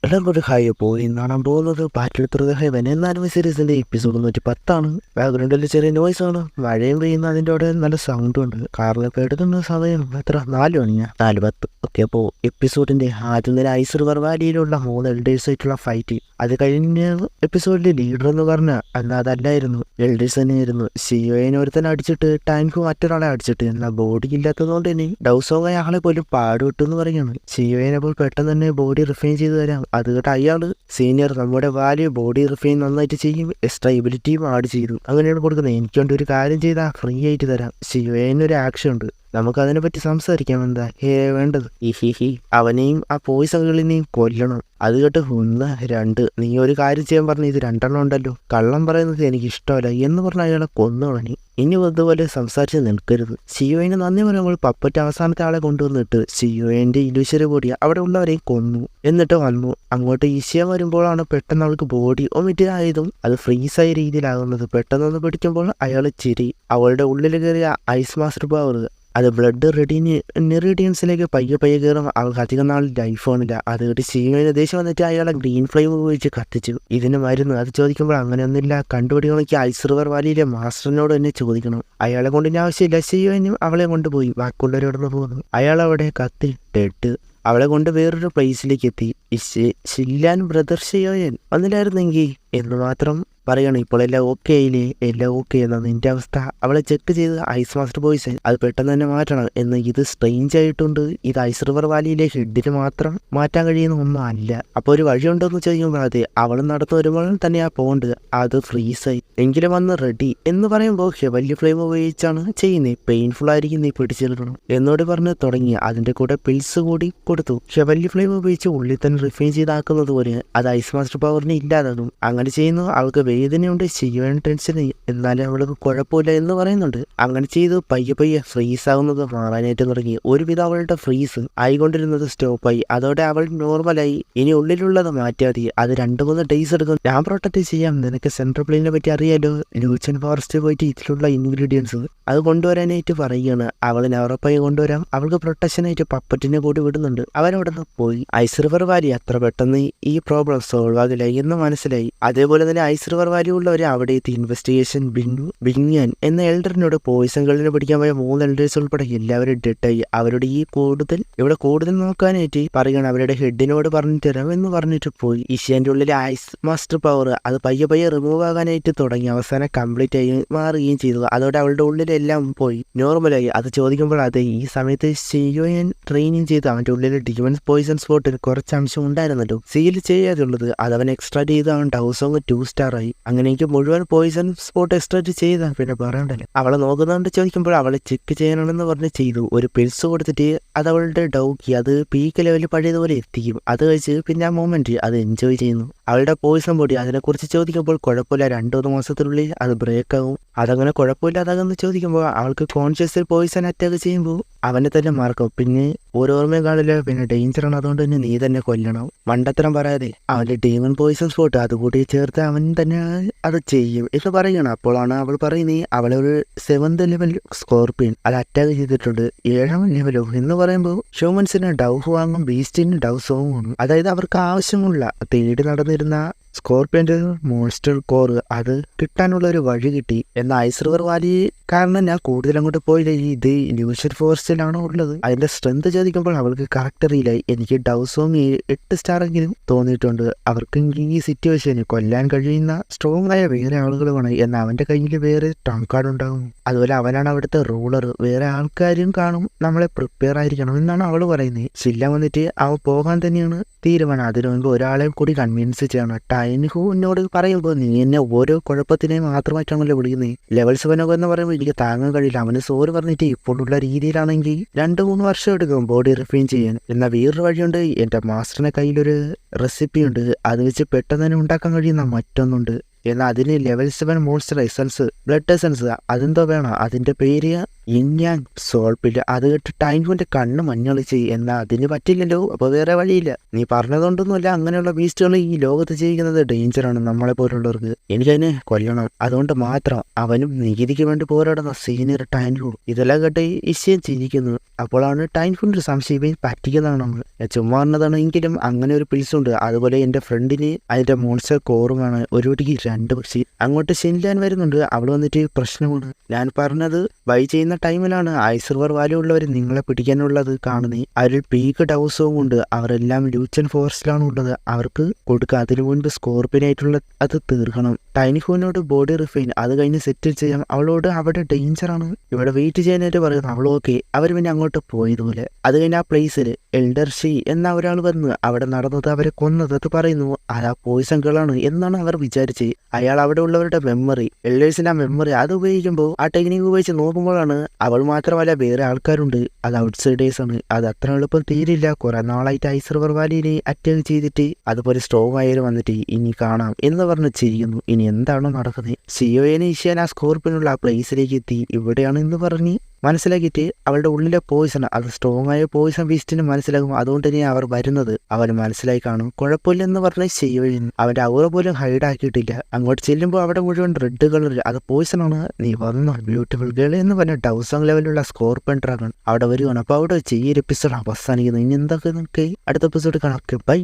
എല്ലാവർക്കും ഒരു ഹായ്. അപ്പോൾ ഇന്നാണ് പോകുന്നത് ബാറ്റിൽ ത്രൂ ദ ഹെവൻ എന്ന ആനിമി സീരീസിൻ്റെ എപ്പിസോഡ് 110 ബാക്ക്ഗ്രൗണ്ടിൽ ചെറിയ നോയ്സ് ആണ്. മഴയും പെയ്യുന്ന അതിൻ്റെ അവിടെ നല്ല സൗണ്ടും ഉണ്ട്. കാറിലൊക്കെ എടുക്കുന്ന സമയം എത്ര 4 മണിയാ 4:10. ഓക്കെ, അപ്പോൾ എപ്പിസോഡിൻ്റെ ആദ്യം തന്നെ ഐസ് റിവർ വാലിയിലുള്ള 3 എൽഡേഴ്സ് ആയിട്ടുള്ള ഫൈറ്റ്. അത് കഴിഞ്ഞ എപ്പിസോഡിൽ ലീഡർ എന്ന് പറഞ്ഞാൽ എന്നാൽ അതല്ലായിരുന്നു, എൽഡേഴ്സ് തന്നെയായിരുന്നു. സിയോനെ ഒരുത്തന്നെ അടിച്ചിട്ട് ടാങ്ക് മറ്റൊരാളെ അടിച്ചിട്ട് എന്നാൽ ബോഡി ഇല്ലാത്തതുകൊണ്ട് തന്നെ ഡൗസോങ് അയാളെ പോലും പാടുവിട്ടു എന്ന് പറയുകയാണ്. സിയോനെ അപ്പോൾ പെട്ടെന്ന് തന്നെ ബോഡി റിഫൈൻ ചെയ്ത് തരാം. അത് കേട്ട് അയാൾ സീനിയർ നമ്മുടെ വാല്യൂ ബോഡി റിഫൈൻ നന്നായിട്ട് ചെയ്യും, എക്സ്ട്രാ എബിലിറ്റിയും ആഡ് ചെയ്തു. അങ്ങനെയാണ് കൊടുക്കുന്നത്. എനിക്ക് വേണ്ടി ഒരു കാര്യം ചെയ്താൽ ഫ്രീ ആയിട്ട് തരാം. സിയോനൊരു ആക്ഷൻ ഉണ്ട്, നമുക്കതിനെ പറ്റി സംസാരിക്കാം. എന്താ വേണ്ടത്? അവനെയും ആ പോയിസകളിനെയും കൊല്ലണം. അത് കേട്ട് 1 2 നീ ഒരു കാര്യം ചെയ്യാൻ പറഞ്ഞ ഇത് 2 ഉണ്ടല്ലോ, കള്ളം പറയുന്നത് എനിക്ക് ഇഷ്ടമല്ല എന്ന് പറഞ്ഞ അയാളെ കൊന്നു കളഞ്ഞു. ഇനി ഇതുപോലെ സംസാരിച്ച് നിൽക്കരുത്. സിയോനെ നന്ദി പറയുമ്പോൾ പപ്പറ്റ് അവസാനത്തെ ആളെ കൊണ്ടുവന്നിട്ട് സിയോന്റെ ഇലൂഷറി ബോഡി അവിടെ ഉള്ളവരെയും കൊന്നു. എന്നിട്ട് വന്നു അങ്ങോട്ട് ഈശിയ വരുമ്പോഴാണ് പെട്ടെന്ന് അവൾക്ക് ബോഡി ഒമിറ്റ് ആയതും അത് ഫ്രീസായ രീതിയിലാകുന്നത്. പെട്ടെന്നൊന്ന് പിടിക്കുമ്പോൾ അയാൾ ചിരി. അവളുടെ ഉള്ളിൽ കയറിയ ഐസ് മാസ്റ്റർ പവർ അത് ബ്ലഡ് നെറിഡിയൻസിലേക്ക് പയ്യെ കയറും. അവൾക്ക് അധികം നാൾ ലൈഫ് ഓണില്ല. അത് കേട്ട് സിയോന് ദേഷ്യം വന്നിട്ട് അയാളെ ഗ്രീൻ ഫ്ലെയിം ഉപയോഗിച്ച് കത്തിച്ചു. ഇതിന് മരുന്ന് അത് ചോദിക്കുമ്പോൾ അങ്ങനെയൊന്നുമില്ല, കണ്ടുപിടിക്കണമെങ്കിൽ ഐസ് റിവർ വാലിയിലെ മാസ്റ്ററിനോട് തന്നെ ചോദിക്കണം. അയാളെ കൊണ്ടിന് ആവശ്യമില്ല. സിയോനും അവളെ കൊണ്ടുപോയി ബാക്കിയുള്ളവരോടൊന്ന് പോകുന്നു. അയാൾ അവിടെ കത്തി ഡെഡ്. അവളെ കൊണ്ട് വേറൊരു പ്ലേസിലേക്ക് എത്തി. ഷില്ലാൻ ബ്രദർ ഷിയോയൻ വന്നില്ലായിരുന്നെങ്കിൽ എന്ന് മാത്രം പറയണം. ഇപ്പോൾ എല്ലാം ഓക്കെ ആയില്ലേ? എല്ലാം ഓക്കെ എന്നാണ് നിന്റെ അവസ്ഥ. അവളെ ചെക്ക് ചെയ്ത് ഐസ് മാസ്റ്റർ ബോയ്സ് അത് പെട്ടെന്ന് തന്നെ മാറ്റണം എന്ന്. ഇത് സ്ട്രെയിഞ്ച് ആയിട്ടുണ്ട്. ഇത് ഐസ് റിവർ വാലിയിലെ ഹെഡിന് മാത്രം മാറ്റാൻ കഴിയുന്ന ഒന്നും അല്ല. അപ്പോൾ ഒരു വഴിയുണ്ടോ എന്ന് ചോദിക്കുമ്പോൾ അതെ, അവൾ നടന്നു വരുമ്പോൾ തന്നെ ആ പോണ്ട് അത് ഫ്രീസായി. എങ്കിലും വന്ന് റെഡി എന്ന് പറയുമ്പോൾ വലിയ ഫ്ലെയിം ഉപയോഗിച്ചാണ് ചെയ്യുന്നത്. പെയിൻഫുൾ ആയിരിക്കും, നീ പിടിച്ചെടുക്കണം എന്നോട് പറഞ്ഞ് തുടങ്ങി. അതിന്റെ കൂടെ പിൽസ് കൂടി കൊടുത്തു. വലിയ ഫ്ലെയിം ഉപയോഗിച്ച് ഉള്ളിൽ തന്നെ റിഫൈൻ ചെയ്താക്കുന്നത് പോലെ അത് ഐസ് മാസ്റ്റർ പവറിന് ഇല്ലാതാകും. അങ്ങനെ ചെയ്യുന്നു. അവൾക്ക് വേദനയുണ്ട്, ചെയ്യാൻ ടെൻഷൻ, എന്നാലും അവൾക്ക് കുഴപ്പമില്ല എന്ന് പറയുന്നുണ്ട്. അങ്ങനെ ചെയ്ത് പയ്യെ ഫ്രീസ് ആകുന്നത് മാറാനായിട്ട് തുടങ്ങി. ഒരുവിധം അവളുടെ ഫ്രീസ് ആയിക്കൊണ്ടിരുന്നത് സ്റ്റോപ്പായി. അതോടെ അവൾ നോർമലായി. ഇനി ഉള്ളിലുള്ളത് മാറ്റിയാൽ മതി. അത് 2-3 ഡേയ്സ് എടുക്കും. ഞാൻ പ്രൊട്ടക്ട് ചെയ്യാം. നിനക്ക് സെൻട്രൽ പ്ലെയിനെ പറ്റി അറിയാലോ. ലൂച്ചൻ ഫോറസ്റ്റ് പോയിട്ട് ഇതിലുള്ള ഇൻഗ്രീഡിയൻസ് അത് കൊണ്ടുവരാനായിട്ട് പറയുകയാണ്. അവൾ നെവറപ്പായി കൊണ്ടുവരാം. അവൾക്ക് പ്രൊട്ടക്ഷനായിട്ട് പപ്പറ്റിനെ കൂടി വിടുന്നുണ്ട്. അവരവിടെ നിന്ന് പോയി. ഐസ് റിവർ വാലി അത്ര പെട്ടെന്ന് ഈ പ്രോബ്ലം സോൾവ് ആകില്ല എന്ന് മനസ്സിലായി. അതേപോലെ തന്നെ ഐസ് റിവർ വാലി ഉള്ളവരെ അവിടെ എത്തി ഇൻവെസ്റ്റിഗേഷൻ ബിങ്യാൻ എന്ന എൽഡറിനോട് പോയിസൺ ഗേളിനെ പിടിക്കാൻ പോയ 3 എൽഡേഴ്സ് ഉൾപ്പെടെ എല്ലാവരും ഡെഡായി. അവരുടെ ഇവിടെ കൂടുതൽ നോക്കാനായിട്ട് പറയുകയാണ്. അവരുടെ ഹെഡിനോട് പറഞ്ഞിട്ട് തരാം എന്ന് പറഞ്ഞിട്ട് പോയി. ഇഷ്യാന്റെ ഉള്ളിലെ ഐസ് മാസ്റ്റർ പവർ അത് പയ്യെ റിമൂവ് ആകാനായിട്ട് തുടങ്ങി. അവസാനം കംപ്ലീറ്റ് ആയി മാറുകയും ചെയ്തു. അതോടെ അവളുടെ ഉള്ളിലെല്ലാം പോയി നോർമലായി. അത് ചോദിക്കുമ്പോൾ അതെ, ഈ സമയത്ത് സിയോയൻ ട്രെയിനിങ് ചെയ്ത് അവന്റെ ഉള്ളിൽ ഡിവൻ പോയിസൺ സ്പോട്ടിൽ കുറച്ച് അംശം ഉണ്ടായിരുന്നല്ലോ, സീൽ ചെയ്യാതുള്ളത്. അത് അവൻ എക്സ്ട്രാ ചെയ്ത് അവൻ ഡൗസോങ് 2 സ്റ്റാർ ആയി. അങ്ങനെ എനിക്ക് മുഴുവൻ പോയിസൺ സ്പോട്ട് എക്സ്ട്രാക്ട് ചെയ്താ പിന്നെ പറയണ്ടല്ലോ. അവളെ നോക്കുന്നുണ്ട് ചോദിക്കുമ്പോൾ അവളെ ചെക്ക് ചെയ്യാനാണെന്ന് പറഞ്ഞ് ചെയ്തു. ഒരു പിൽസ് കൊടുത്തിട്ട് അത് അവളുടെ ഡൗക്കി അത് പീക്ക് ലെവലിൽ പഴയതുപോലെ എത്തിക്കും. അത് കഴിച്ച് പിന്നെ ആ മൊമെന്റ് അത് എൻജോയ് ചെയ്യുന്നു. അവളുടെ പോയിസൺ ബോഡി അതിനെക്കുറിച്ച് ചോദിക്കുമ്പോൾ കുഴപ്പമില്ല, 2-3 മാസത്തിനുള്ളിൽ അത് ബ്രേക്ക് ആകും. അതങ്ങനെ കുഴപ്പമില്ലാതാകുമെന്ന് ചോദിക്കുമ്പോൾ അവൾക്ക് കോൺഷ്യസിൽ പോയിസൺ അറ്റാക്ക് ചെയ്യുമ്പോൾ അവനെ തന്നെ മറക്കും. പിന്നെ ഓരോർമ്മയും കാണില്ല, പിന്നെ ഡേഞ്ചറാണ്, അതുകൊണ്ട് തന്നെ നീ തന്നെ കൊല്ലണം. മണ്ടത്തരം പറയാതെ അവന്റെ ഡീമൺ പോയിസൺ സ്പോട്ട് അതുകൂടി ചേർത്ത് അവൻ തന്നെ അത് ചെയ്യും എന്ന് പറയണം. അപ്പോഴാണ് അവൾ പറയുന്നത് അവളെ ഒരു 7th ലെവൽ സ്കോർപ്പിയൻ അത് അറ്റാക്ക് ചെയ്തിട്ടുണ്ട്. 7ാം ലെവലോ എന്ന് പറയുമ്പോൾ ഹ്യൂമൻസിന് ഡൗഫ് വാങ്ങും, ബീസ്റ്റിന് ഡൗസോവും വാങ്ങും. അതായത് അവർക്ക് ആവശ്യമുള്ള തേടി നടന്നിരുന്ന സ്കോർപ്പിയന്റെ മോൺസ്റ്റർ കോർ അത് കിട്ടാനുള്ള ഒരു വഴി കിട്ടി. എന്നാൽ ഐസ് റിവർ വാലി കാരണം ഞാൻ കൂടുതൽ അങ്ങോട്ട് പോയില്ല. ഇത് ലൂഷ്യൻ ഫോറസ്റ്റിലാണോ ഉള്ളത്. അതിന്റെ സ്ട്രെങ്ത് ചോദിക്കുമ്പോൾ അവൾക്ക് കറക്റ്റ് അറിയില്ല. എനിക്ക് ഡൗസോങ് 8 സ്റ്റാർ എങ്കിലും തോന്നിയിട്ടുണ്ട്. അവർക്ക് ഈ സിറ്റുവേഷന് കൊല്ലാൻ കഴിയുന്ന സ്ട്രോങ് ആയ വേറെ ആളുകൾ വേണം. എന്നാൽ അവന്റെ കയ്യിൽ വേറെ ടൗൺ കാർഡ് ഉണ്ടാകും. അതുപോലെ അവനാണ് അവിടുത്തെ റൂളർ. വേറെ ആൾക്കാരും കാണും, നമ്മളെ പ്രിപ്പയർ ആയിരിക്കണം എന്നാണ് അവൾ പറയുന്നത്. ചില്ല വന്നിട്ട് അവൻ പോകാൻ തന്നെയാണ് തീരുമാനം. അതിനു മുൻപ് ഒരാളെ കൂടി കൺവിൻസ് ചെയ്യണം. ടൈൻഹു എന്നോട് പറയുമ്പോൾ നീ എന്നെ ഓരോ കുഴപ്പത്തിനെയും മാത്രമായിട്ടാണല്ലോ വിളിക്കുന്നത്. ലെവൽ 7 എന്ന് പറയുമ്പോൾ എനിക്ക് താങ്ങാൻ കഴിയില്ല. അവന് സോറി പറഞ്ഞിട്ട് ഇപ്പോഴുള്ള രീതിയിലാണെങ്കിൽ 2-3 വർഷം എടുക്കും ബോഡി റിഫൈൻ ചെയ്യാൻ. എന്നാൽ വേറൊരു വഴിയുണ്ട്. എൻ്റെ മാസ്റ്ററിന്റെ കയ്യിലൊരു റെസിപ്പി ഉണ്ട്. അത് വെച്ച് പെട്ടെന്ന് തന്നെ ഉണ്ടാക്കാൻ കഴിയുന്ന മറ്റൊന്നുണ്ട്. എന്നാൽ അതിന് level 7 monster essence blood essence അതെന്തോ വേണം. അതിന്റെ പേര് ഇൻയാൻ സോൾപ്പില്ല. അത് കേട്ട് ടൈൻഹുവിന്റെ കണ്ണ് മഞ്ഞളിച്ച്. എന്നാൽ അതിന് പറ്റില്ലല്ലോ, അപ്പോൾ വേറെ വഴിയില്ല. നീ പറഞ്ഞതുകൊണ്ടൊന്നുമല്ല, അങ്ങനെയുള്ള ബീസ്റ്റുകൾ ഈ ലോകത്ത് ജീവിക്കുന്നത് ഡേഞ്ചറാണ് നമ്മളെ പോലുള്ളവർക്ക്. എനിക്കതിനെ കൊല്ലണം. അതുകൊണ്ട് മാത്രം അവനും നീതിക്ക് വേണ്ടി പോരാടുന്ന സീനിയർ ടൈൻഹു. ഇതെല്ലാം കേട്ട് ഇഷ്യൻ ചിരിക്കുന്നു. അപ്പോഴാണ് ടൈൻഹുവിന്റെ സംശയം ഇവൻ പറ്റിക്കുന്നതാണ്. ചുമ്മാ പറഞ്ഞതാണ്. എങ്കിലും അങ്ങനെ ഒരു പിൽസുണ്ട്. അതുപോലെ എൻ്റെ ഫ്രണ്ടിന് അതിന്റെ മോൺസ്റ്റർ കോറുമാണ്. ഒരു കുട്ടിക്ക് 2 പക്ഷി. അങ്ങോട്ട് ഷിൻലാൻ വരുന്നുണ്ട്. അവൾ വന്നിട്ട് പ്രശ്നമാണ്. ഞാൻ പറഞ്ഞത് ബൈ ചെയ്യുന്ന ടൈമിലാണ് ഐസ് റിവർ വാലി ഉള്ളവർ നിങ്ങളെ പിടിക്കാനുള്ളത് കാണുന്നത്. അതിൽ പീക്ക് ഡൗസവും ഉണ്ട്. അവരെല്ലാം ലൂച്ചൻ ഫോറസ്റ്റിലാണ് ഉള്ളത്. അവർക്ക് കൊടുക്കുക. അതിനു മുൻപ് സ്കോർപ്പിനായിട്ടുള്ള അത് തീർക്കണം. ടൈനിഹുവിനോട് ബോഡി റിഫൈൻ അത് കഴിഞ്ഞ് സെറ്റിൽ ചെയ്യാം. അവളോട് അവിടെ ഡേഞ്ചറാണ്, ഇവിടെ വെയിറ്റ് ചെയ്യാനായിട്ട് പറയുന്നു. അവൾ ഓക്കെ. അവർ പിന്നെ അങ്ങോട്ട് പോയതുപോലെ. അത് കഴിഞ്ഞ് ആ പ്ലേസിൽ എൽഡർ ഷീ എന്ന ഒരാൾ വന്ന് അവിടെ നടന്നത് അവരെ കൊന്നത് അത് പറയുന്നു. അത് ആ പോയിസൺ ഗേളാണ് എന്നാണ് അവർ വിചാരിച്ച്. അയാൾ അവിടെ ഉള്ളവരുടെ മെമ്മറി, എൽഡേഴ്സിന്റെ ആ മെമ്മറി അത് ഉപയോഗിക്കുമ്പോൾ ആ ടെക്നിക്ക് ഉപയോഗിച്ച് നോക്കുമ്പോഴാണ് അവൾ മാത്രമല്ല വേറെ ആൾക്കാരുണ്ട്. അത് ഔട്ട്സൈഡേഴ്സ് ആണ്. അത് അത്ര എളുപ്പം തീരില്ല. കുറെ നാളായിട്ട് ഐസ് റിവർ വാലിനെ അറ്റാക്ക് ചെയ്തിട്ട് അതുപോലെ സ്ട്രോങ് ആയാലും വന്നിട്ട് ഇനി കാണാം എന്ന് പറഞ്ഞ് ചിരിക്കുന്നു. ഇനി എന്താണോ നടക്കുന്നത്? സിയോയെ ഈശ്വൻ ആ സ്കോർപ്പിനുള്ള ആ പ്ലേസിലേക്ക് എത്തി. ഇവിടെയാണ് എന്ന് പറഞ്ഞ് മനസ്സിലാക്കിയിട്ട് അവളുടെ ഉള്ളിലെ പോയിസൺ അത് സ്ട്രോങ് ആയ പോയിസൺ ബീസ്റ്റിന് മനസ്സിലാകും. അതുകൊണ്ട് തന്നെ അവർ വരുന്നത് അവന് മനസ്സിലായി കാണും. കുഴപ്പമില്ലെന്ന് പറഞ്ഞ ചെയ്യുകയും അവന്റെ ഔറ പോലും ഹൈഡ് ആക്കിയിട്ടില്ല. അങ്ങോട്ട് ചെല്ലുമ്പോൾ അവിടെ മുഴുവൻ റെഡ് കളർ അത് പോയിസൺ ആണ്. നീ വന്നോ ബ്യൂട്ടിഫുൾ ഗേൾ എന്ന് പറഞ്ഞ ഡൗസൺ ലെവലുള്ള സ്കോർപ്പിയൻ ഡ്രാഗൺ അവിടെ വരുവാണ്. അപ്പോൾ അവിടെ വെച്ച് ഈ ഒരു എപ്പിസോഡ് അവസാനിക്കുന്നത്. ഇനി എന്തൊക്കെ നമുക്ക് അടുത്ത എപ്പിസോഡ് കാണാം. ബൈ.